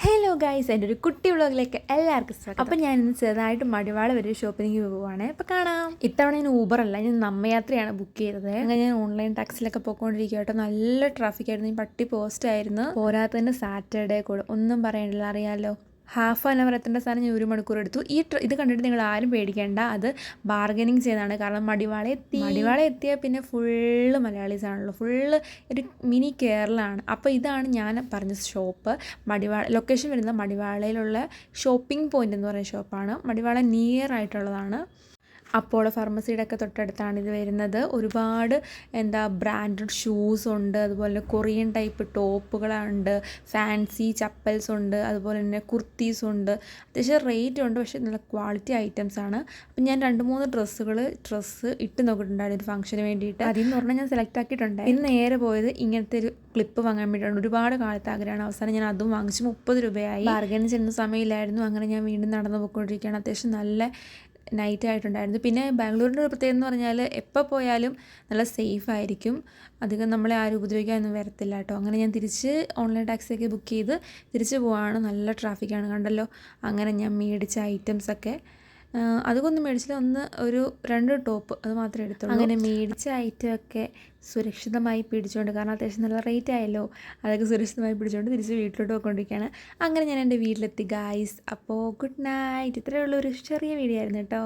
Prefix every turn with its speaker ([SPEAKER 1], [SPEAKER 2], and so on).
[SPEAKER 1] Hello guys, എൻ്റെ ഒരു കുട്ടി വ്ളോഗിലേക്ക് എല്ലാവർക്കും സ്വാഗതം. അപ്പോൾ ഞാൻ ഇന്ന് ചെറുതായിട്ട് മടിവാള വരെ ഷോപ്പിങ്ങിന് പോവുകയാണ്. ഇപ്പോൾ കാണാം. ഇത്തവണ ഞാൻ ഊബർ അല്ല, ഞാൻ നമ്മയാത്രയാണ് ബുക്ക് ചെയ്തത്. അങ്ങനെ ഞാൻ ഓൺലൈൻ ടാക്സിലൊക്കെ പോയിക്കൊണ്ടിരിക്കുക കേട്ടോ. നല്ല ട്രാഫിക് ആയിരുന്നു, ഈ പട്ടി പോസ്റ്റ് ആയിരുന്നു. പോരാത്തതിന് സാറ്റർഡേ കൂടെ ഒന്നും പറയണില്ല, അറിയാമല്ലോ. ഹാഫ് ആൻ അവർ എത്തേണ്ട സാധനം ഞാൻ 1 മണിക്കൂർ എടുത്തു. ഇത് കണ്ടിട്ട് നിങ്ങൾ ആരും പേടിക്കേണ്ട, അത് ബാർഗനിങ് ചെയ്തതാണ്. കാരണം മടിവാള എത്തിയാൽ പിന്നെ ഫുള്ള് മലയാളീസ് ആണല്ലോ, ഫുള്ള് ഒരു മിനി കേരളമാണ്. അപ്പോൾ ഇതാണ് ഞാൻ പറഞ്ഞ ഷോപ്പ്. ലൊക്കേഷൻ വരുന്നത് മടിവാളയിലുള്ള ഷോപ്പിംഗ് പോയിൻ്റ് എന്ന് പറയുന്ന ഷോപ്പാണ്. മടിവാള നിയർ ആയിട്ടുള്ളതാണ്. അപ്പോളോ ഫാർമസിയുടെ ഒക്കെ തൊട്ടടുത്താണ് ഇത് വരുന്നത്. ഒരുപാട് ബ്രാൻഡഡ് ഷൂസ് ഉണ്ട്, അതുപോലെ കൊറിയൻ ടൈപ്പ് ടോപ്പുകളുണ്ട്, ഫാൻസി ചപ്പൽസ് ഉണ്ട്, അതുപോലെ തന്നെ കുർത്തീസ് ഉണ്ട്. അത്യാവശ്യം റേറ്റ് ഉണ്ട്, പക്ഷേ നല്ല ക്വാളിറ്റി ഐറ്റംസ് ആണ്. അപ്പം ഞാൻ 2-3 ഡ്രസ്സ് ഇട്ട് നോക്കിയിട്ടുണ്ടായിരുന്നു ഒരു ഫംഗ്ഷന് വേണ്ടിയിട്ട്. അതിൽ നിന്ന് പറഞ്ഞാൽ ഞാൻ സെലക്ട് ആക്കിയിട്ടുണ്ട്. ഇന്ന് നേരെ പോയത് ഇങ്ങനത്തെ ഒരു ക്ലിപ്പ് വാങ്ങാൻ വേണ്ടിയിട്ടുണ്ട്. ഒരുപാട് കാലത്ത് ആഗ്രഹമാണ്. അവസാനം ഞാൻ അതും വാങ്ങിച്ചു. 30 രൂപയായി. ബാർഗൈൻ ചെയ്യുന്ന സമയമില്ലായിരുന്നു. അങ്ങനെ ഞാൻ വീണ്ടും നടന്നു പോയിക്കൊണ്ടിരിക്കുകയാണ്. അത്യാവശ്യം നല്ല നൈറ്റ് ആയിട്ടുണ്ടായിരുന്നു. പിന്നെ ബാംഗ്ലൂരിൻ്റെ ഒരു പ്രത്യേകത എന്ന് പറഞ്ഞാൽ എപ്പോൾ പോയാലും നല്ല സേഫ് ആയിരിക്കും, അധികം നമ്മളെ ആരും ഉപദ്രവിക്കാനൊന്നും വരത്തില്ല കേട്ടോ. അങ്ങനെ ഞാൻ തിരിച്ച് ഓൺലൈൻ ടാക്സിയൊക്കെ ബുക്ക് ചെയ്ത് തിരിച്ച് പോവാണ്. നല്ല ട്രാഫിക്കാണ്, കണ്ടല്ലോ. അങ്ങനെ ഞാൻ മേടിച്ച ഐറ്റംസൊക്കെ അതൊന്നും മേടിച്ചില്ല, ഒരു 2 ടോപ്പ് അത് മാത്രമേ എടുത്തുള്ളൂ. അങ്ങനെ മേടിച്ച ഐറ്റമൊക്കെ സുരക്ഷിതമായി പിടിച്ചുകൊണ്ട്, കാരണം അത്യാവശ്യം നല്ല റേറ്റ് ആയല്ലോ, അതൊക്കെ സുരക്ഷിതമായി പിടിച്ചുകൊണ്ട് തിരിച്ച് വീട്ടിലോട്ട് പോയിക്കൊണ്ടിരിക്കുകയാണ്. അങ്ങനെ ഞാൻ എൻ്റെ വീട്ടിലെത്തി ഗായ്സ്. അപ്പോൾ ഗുഡ് നൈറ്റ്. ഇത്രയേ ഉള്ളൂ, ഒരു ചെറിയ വീഡിയോ ആയിരുന്നു കേട്ടോ.